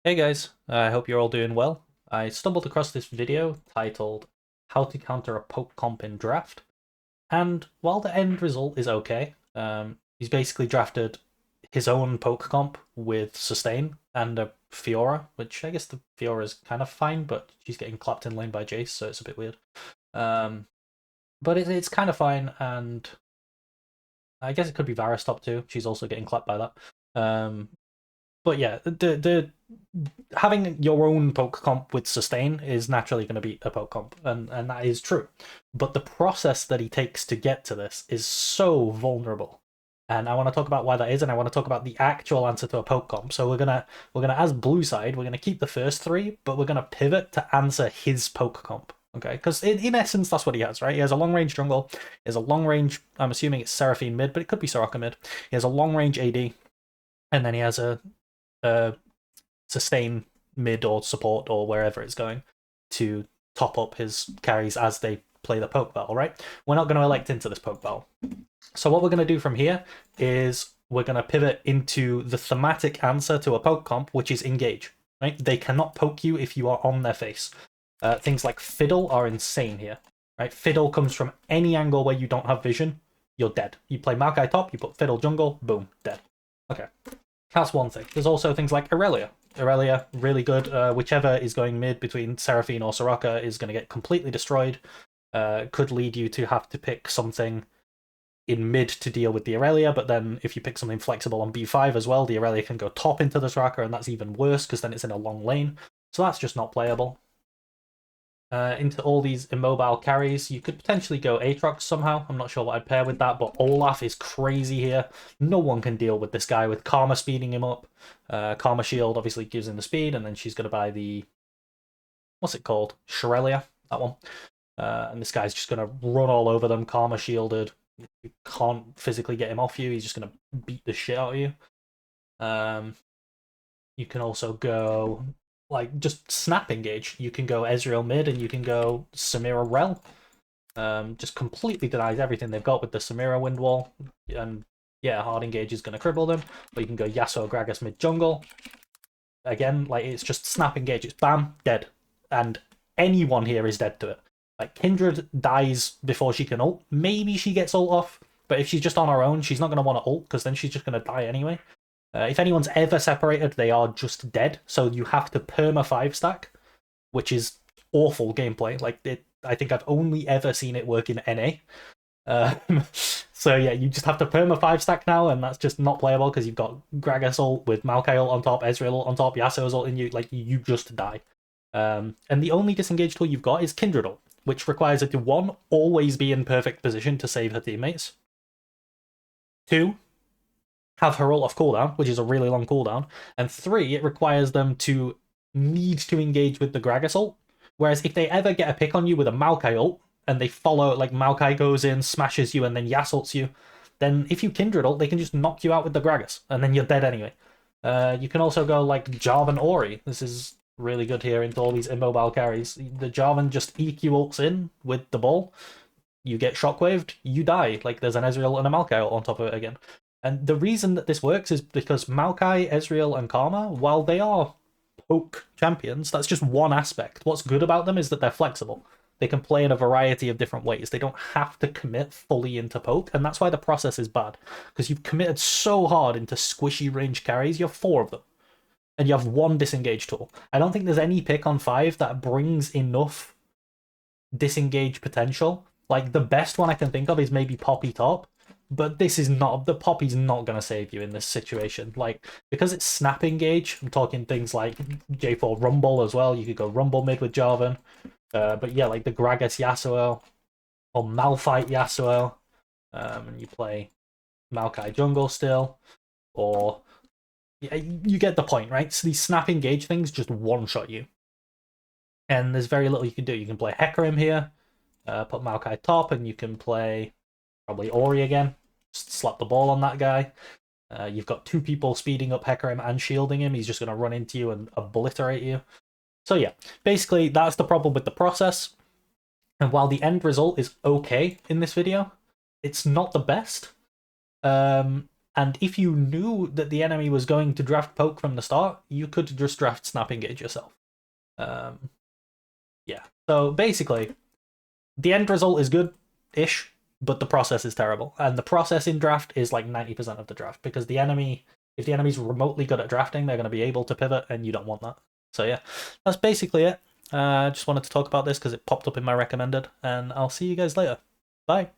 Hey guys, I hope you're all doing well. I stumbled across this video titled How to Counter a Poke Comp in Draft, and while the end result is okay, he's basically drafted his own Poke Comp with Sustain and a Fiora, which I guess the Fiora is kind of fine, but she's getting clapped in lane by Jace, so it's a bit weird. Um, but it's kind of fine, and I guess it could be Varus top too. She's also getting clapped by that. But yeah, the having your own poke comp with sustain is naturally going to be a poke comp, and that is true. But the process that he takes to get to this is so vulnerable, and I want to talk about why that is, and I want to talk about the actual answer to a poke comp. So we're gonna as blue side, we're gonna keep the first three, but we're gonna pivot to answer his poke comp. Okay, because in essence that's what he has, right? He has a long range jungle, he has a long range. I'm assuming it's Seraphine mid, but it could be Soraka mid. He has a long range AD, and then he has a sustain mid or support or wherever it's going to top up his carries as they play the poke battle, right? We're not going to elect into this poke battle. So what we're going to do from here is we're going to pivot into the thematic answer to a poke comp, which is engage, right? They cannot poke you if you are on their face. Things like Fiddle are insane here, right? Fiddle comes from any angle where you don't have vision, you're dead. You play Maokai top, you put Fiddle jungle, boom, dead. Okay, that's one thing. There's also things like Irelia. Irelia, really good. Whichever is going mid between Seraphine or Soraka is going to get completely destroyed. Could lead you to have to pick something in mid to deal with the Irelia, but then if you pick something flexible on B5 as well, the Irelia can go top into the Soraka, and that's even worse because then it's in a long lane. So that's just not playable. Into all these immobile carries. You could potentially go Aatrox somehow. I'm not sure what I'd pair with that, but Olaf is crazy here. No one can deal with this guy with Karma speeding him up. Karma Shield obviously gives him the speed, and then she's going to buy the... What's it called? Shirelia, that one. And this guy's just going to run all over them, Karma Shielded. You can't physically get him off you. He's just going to beat the shit out of you. You can also go like just snap engage. You can go Ezreal mid and you can go Samira Rel. Just completely denies everything they've got with the Samira wind wall. And yeah, hard engage is going to cripple them. But you can go Yasuo Gragas mid jungle. Again, like it's just snap engage. It's bam, dead. And anyone here is dead to it. Like Kindred dies before she can ult. Maybe she gets ult off. But if she's just on her own, she's not going to want to ult because then she's just going to die anyway. If anyone's ever separated, they are just dead. So you have to perma 5-stack, which is awful gameplay. Like I think I've only ever seen it work in NA. So yeah, you just have to perma 5-stack now, and that's just not playable because you've got Gragas ult with Maokai ult on top, Ezreal ult on top, Yasuo's ult in you. Like you just die. And the only disengage tool you've got is Kindred ult, which requires her to one, always be in perfect position to save her teammates. Two, have her ult off cooldown, which is a really long cooldown, and three, it requires them to need to engage with the Gragas ult. Whereas if they ever get a pick on you with a Maokai ult, and they follow, like Maokai goes in, smashes you, and then Yas ults you, then if you Kindred ult, they can just knock you out with the Gragas, and then you're dead anyway. You can also go like Jarvan Ori. This is really good here into all these immobile carries. The Jarvan just EQ ults in with the ball, you get shockwaved, you die. Like there's an Ezreal and a Maokai ult on top of it again. And the reason that this works is because Maokai, Ezreal, and Karma, while they are poke champions, that's just one aspect. What's good about them is that they're flexible. They can play in a variety of different ways. They don't have to commit fully into poke, and that's why the process is bad. Because you've committed so hard into squishy range carries, you have 4 of them. And you have 1 disengage tool. I don't think there's any pick on 5 that brings enough disengage potential. Like the best one I can think of is maybe Poppy top, but this is not, the Poppy's not going to save you in this situation. Like, because it's snap engage, I'm talking things like J4 Rumble as well. You could go Rumble mid with Jarvan. But yeah, like the Gragas Yasuo or Malphite Yasuo. And you play Maokai jungle still. Or, yeah, you get the point, right? So these snap engage things just one-shot you. And there's very little you can do. You can play Hecarim here, put Maokai top, and you can play probably Ori again. Just slap the ball on that guy. You've got 2 people speeding up Hecarim and shielding him. He's just going to run into you and obliterate you. So yeah, basically that's the problem with the process. And while the end result is okay in this video, it's not the best. And if you knew that the enemy was going to draft poke from the start, you could just draft snap engage yourself. Yeah. So basically, the end result is good-ish, but the process is terrible. And the process in draft is like 90% of the draft, because the enemy, if the enemy's remotely good at drafting, they're going to be able to pivot, and you don't want that. So yeah, that's basically it. I just wanted to talk about this because it popped up in my recommended, and I'll see you guys later. Bye.